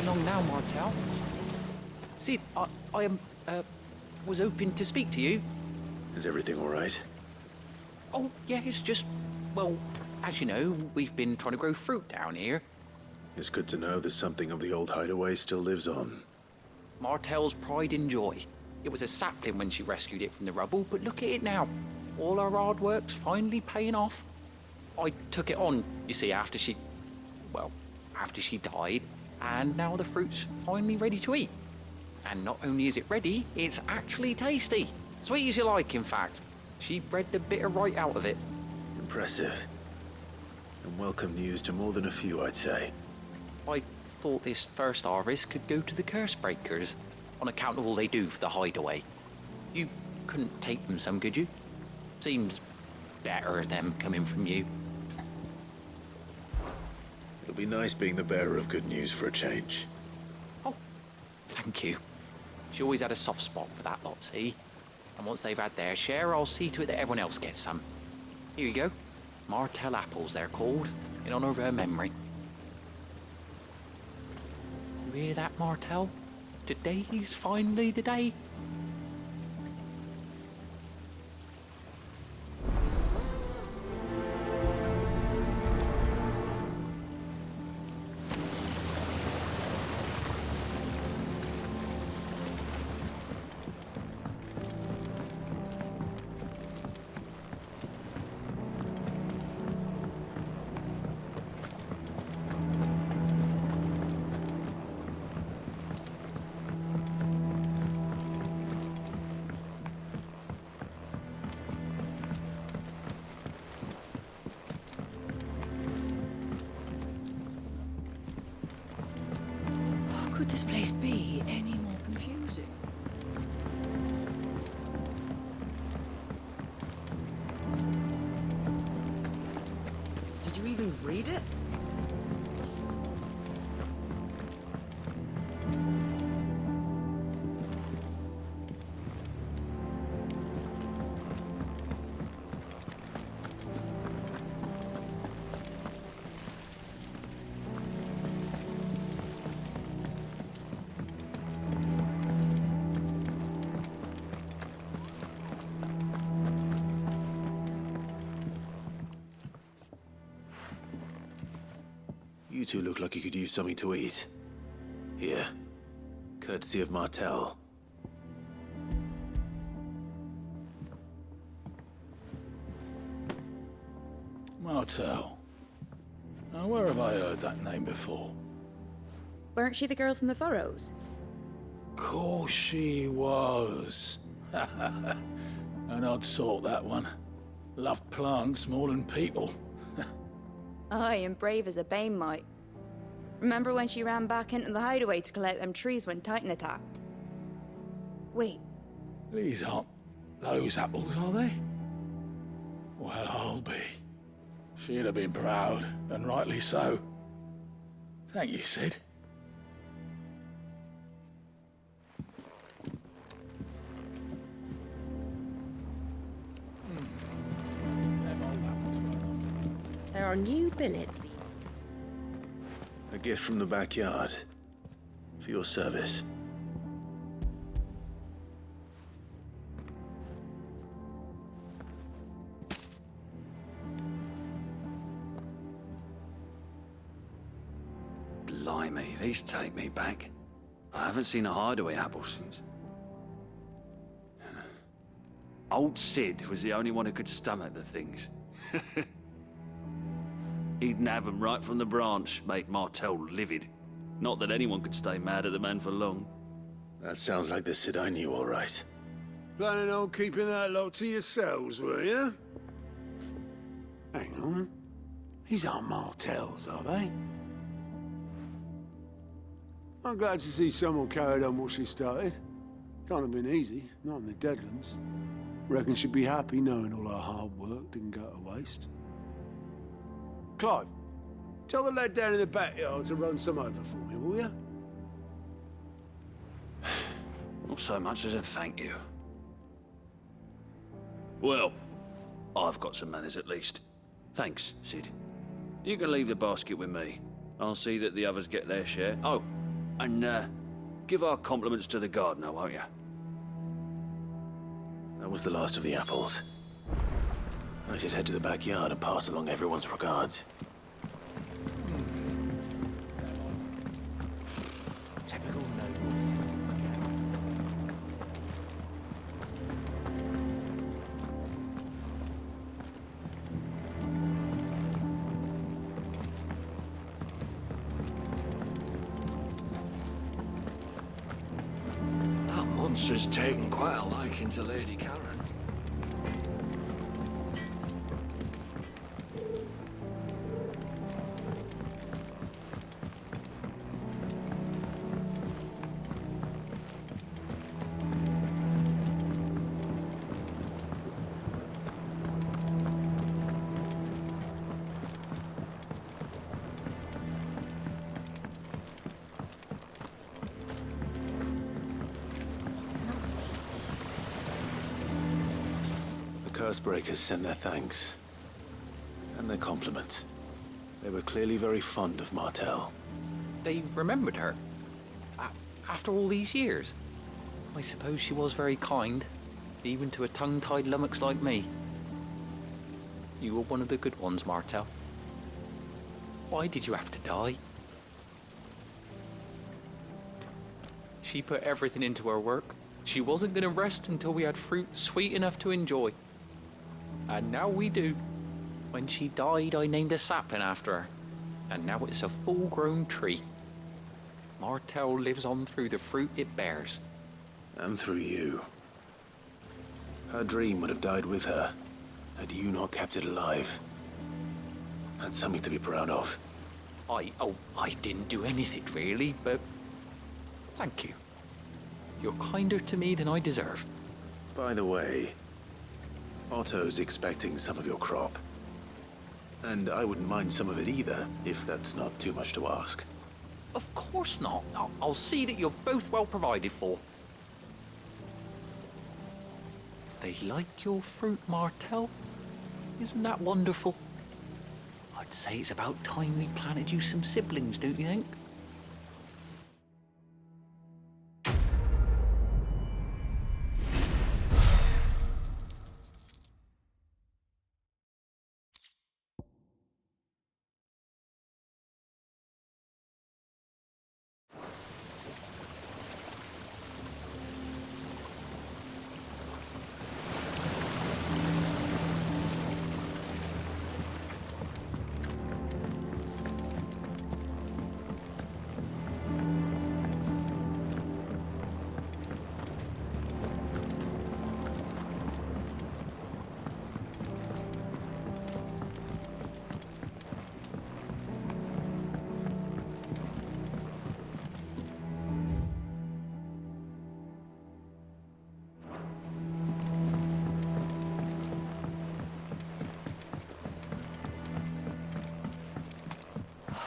along now, Martel. Sid, I was hoping to speak to you. Is everything all right? Oh, yeah, it's just, well, as you know, we've been trying to grow fruit down here. It's good to know that something of the old hideaway still lives on. Martel's pride and joy. It was a sapling when she rescued it from the rubble, but look at it now. All our hard work's finally paying off. I took it on, you see, after she died, and now the fruit's finally ready to eat. And not only is it ready, it's actually tasty. Sweet as you like, in fact. She bred the bitter right out of it. Impressive. And welcome news to more than a few, I'd say. I thought this first harvest could go to the curse breakers, on account of all they do for the hideaway. You couldn't take them some, could you? Seems better them coming from you. It'll be nice being the bearer of good news for a change. Oh, thank you. She always had a soft spot for that lot, see? And once they've had their share, I'll see to it that everyone else gets some. Here you go. Martel apples, they're called, in honor of her memory. You hear that, Martel? Today's finally the day. Could this place be any more confusing? Did you even read it? You two look like you could use something to eat. Here. Courtesy of Martel. Martel. Now, where have I heard that name before? Weren't she the girl from the furrows? Course she was. An odd sort, that one. Loved plants more than people. Aye, and brave as a bane might. Remember when she ran back into the hideaway to collect them trees when Titan attacked? Wait, These aren't those apples, are they? Well, I'll be. She'd have been proud, and rightly so. Thank you, Sid. There are new billets being... A gift from the backyard. For your service. Blimey, these take me back. I haven't seen a hideaway apple since. Old Sid was the only one who could stomach the things. He'd nab 'em right from the branch, made Martel livid. Not that anyone could stay mad at the man for long. That sounds like the Sid I knew, all right. Planning on keeping that lot to yourselves, were you? Hang on. These aren't Martels, are they? I'm glad to see someone carried on what she started. Can't have been easy, not in the Deadlands. Reckon she'd be happy knowing all her hard work didn't go to waste. Clive, tell the lad down in the backyard to run some over for me, will you? Not so much as a thank you. Well, I've got some manners at least. Thanks, Sid. You can leave the basket with me. I'll see that the others get their share. Oh, And, give our compliments to the gardener, won't you? That was the last of the apples. I should head to the backyard and pass along everyone's regards. Typical nobles. That monster's taken quite a liking to Lady Karen. Cursebreakers sent their thanks. And their compliments. They were clearly very fond of Martel. They remembered her. After all these years. I suppose she was very kind, even to a tongue-tied lummox like me. You were one of the good ones, Martel. Why did you have to die? She put everything into her work. She wasn't going to rest until we had fruit sweet enough to enjoy. And now we do. When she died, I named a sapling after her. And now it's a full-grown tree. Martel lives on through the fruit it bears. And through you. Her dream would have died with her, had you not kept it alive. That's something to be proud of. I didn't do anything really, but thank you. You're kinder to me than I deserve. By the way, Otto's expecting some of your crop. And I wouldn't mind some of it either, if that's not too much to ask. Of course not. I'll see that you're both well provided for. They like your fruit, Martel. Isn't that wonderful? I'd say it's about time we planted you some siblings, don't you think?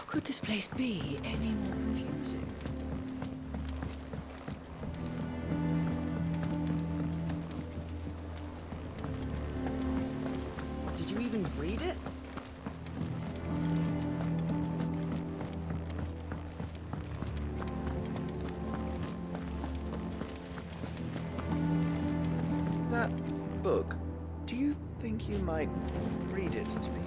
Could this place be any more confusing? Did you even read it? That book, do you think you might read it to me?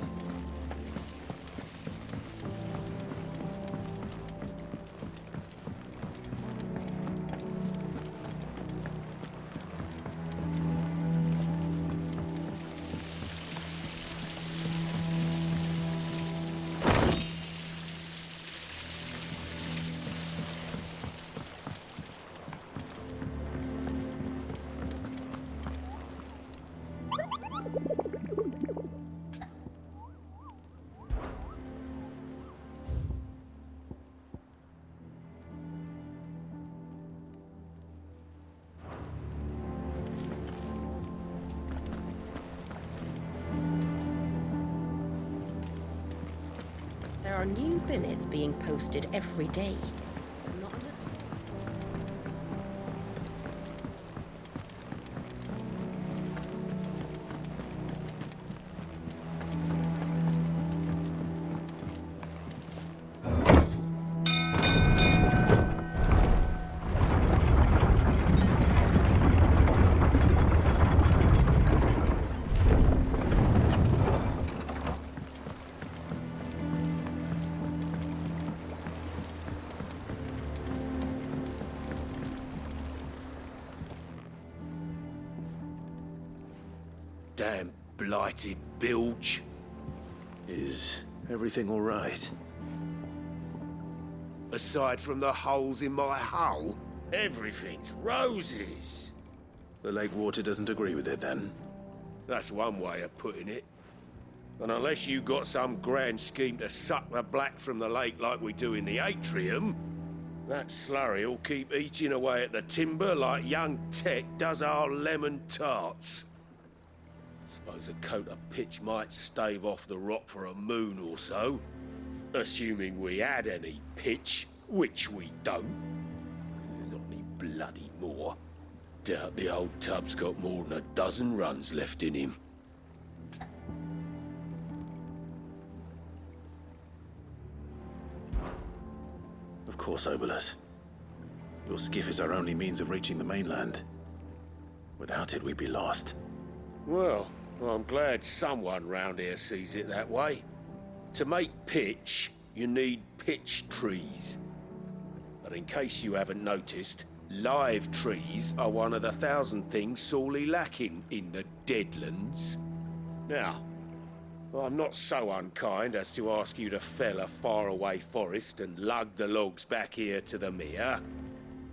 There are new billets being posted every day. Not enough. Damn blighted bilge. Is everything all right? Aside from the holes in my hull, everything's roses. The lake water doesn't agree with it, then? That's one way of putting it. And unless you got some grand scheme to suck the black from the lake like we do in the atrium, that slurry'll keep eating away at the timber like young Tech does our lemon tarts. Suppose a coat of pitch might stave off the rot for a moon or so. Assuming we had any pitch, which we don't. Not any bloody more. Doubt the old tub's got more than a dozen runs left in him. Of course, Obolus. Your skiff is our only means of reaching the mainland. Without it, we'd be lost. Well, I'm glad someone round here sees it that way. To make pitch, you need pitch trees. But in case you haven't noticed, live trees are one of the 1,000 things sorely lacking in the Deadlands. Now, I'm not so unkind as to ask you to fell a faraway forest and lug the logs back here to the mere,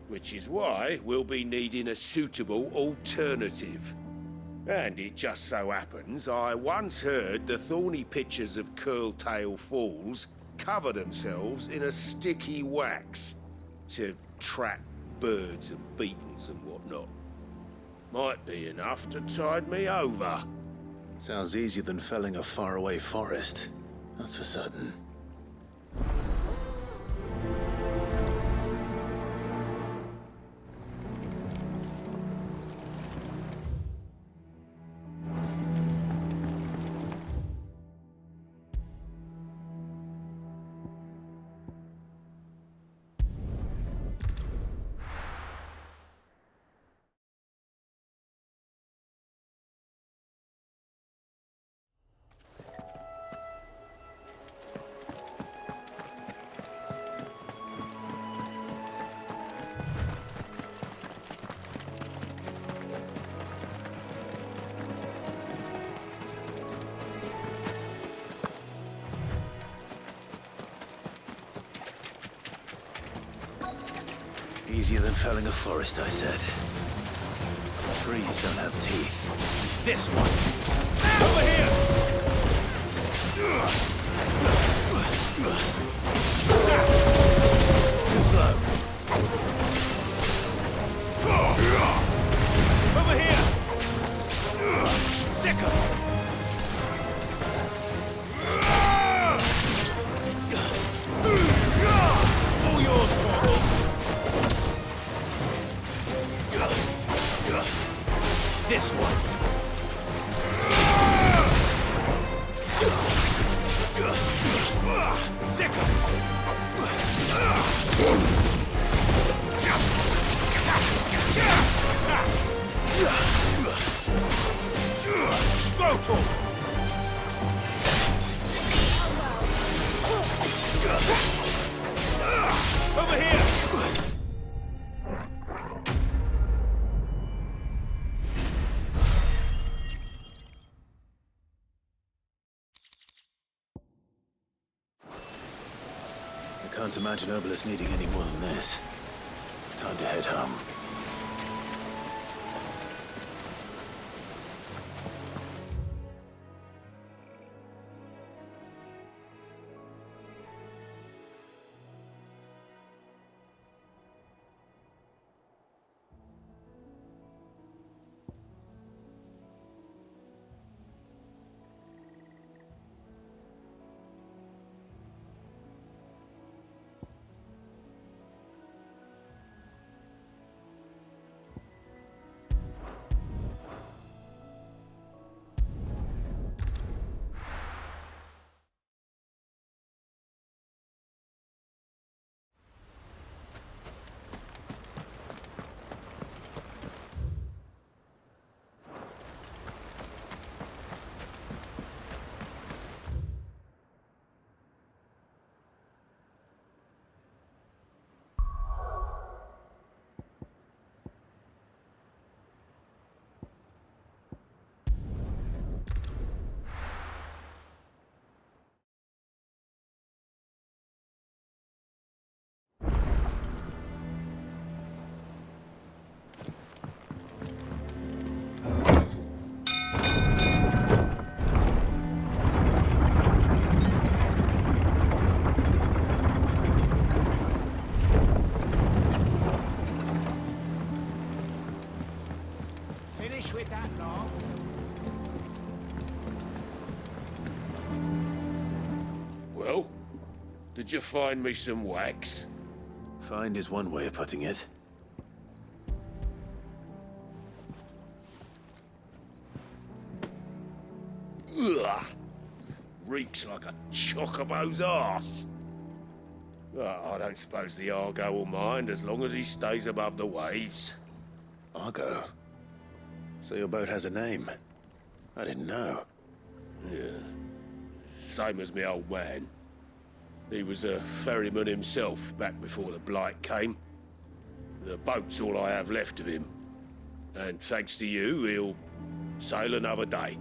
which is why we'll be needing a suitable alternative. And it just so happens I once heard the thorny pitchers of Curltail Falls cover themselves in a sticky wax to trap birds and beetles and whatnot. Might be enough to tide me over. Sounds easier than felling a faraway forest. That's for certain. Easier than felling a forest, I said. Trees don't have teeth. This one! Over here! Too slow. Over here! Sicker! All yours, Torvald! This one. Sicker. Go, Tom. Over here. Can't imagine Obolus needing any more than this. Time to head home. Did you find me some wax? Find is one way of putting it. Ugh! Reeks like a chocobo's arse. Well, I don't suppose the Argo will mind as long as he stays above the waves. Argo? So your boat has a name? I didn't know. Yeah. Same as me old man. He was a ferryman himself back before the Blight came. The boat's all I have left of him. And thanks to you, he'll sail another day.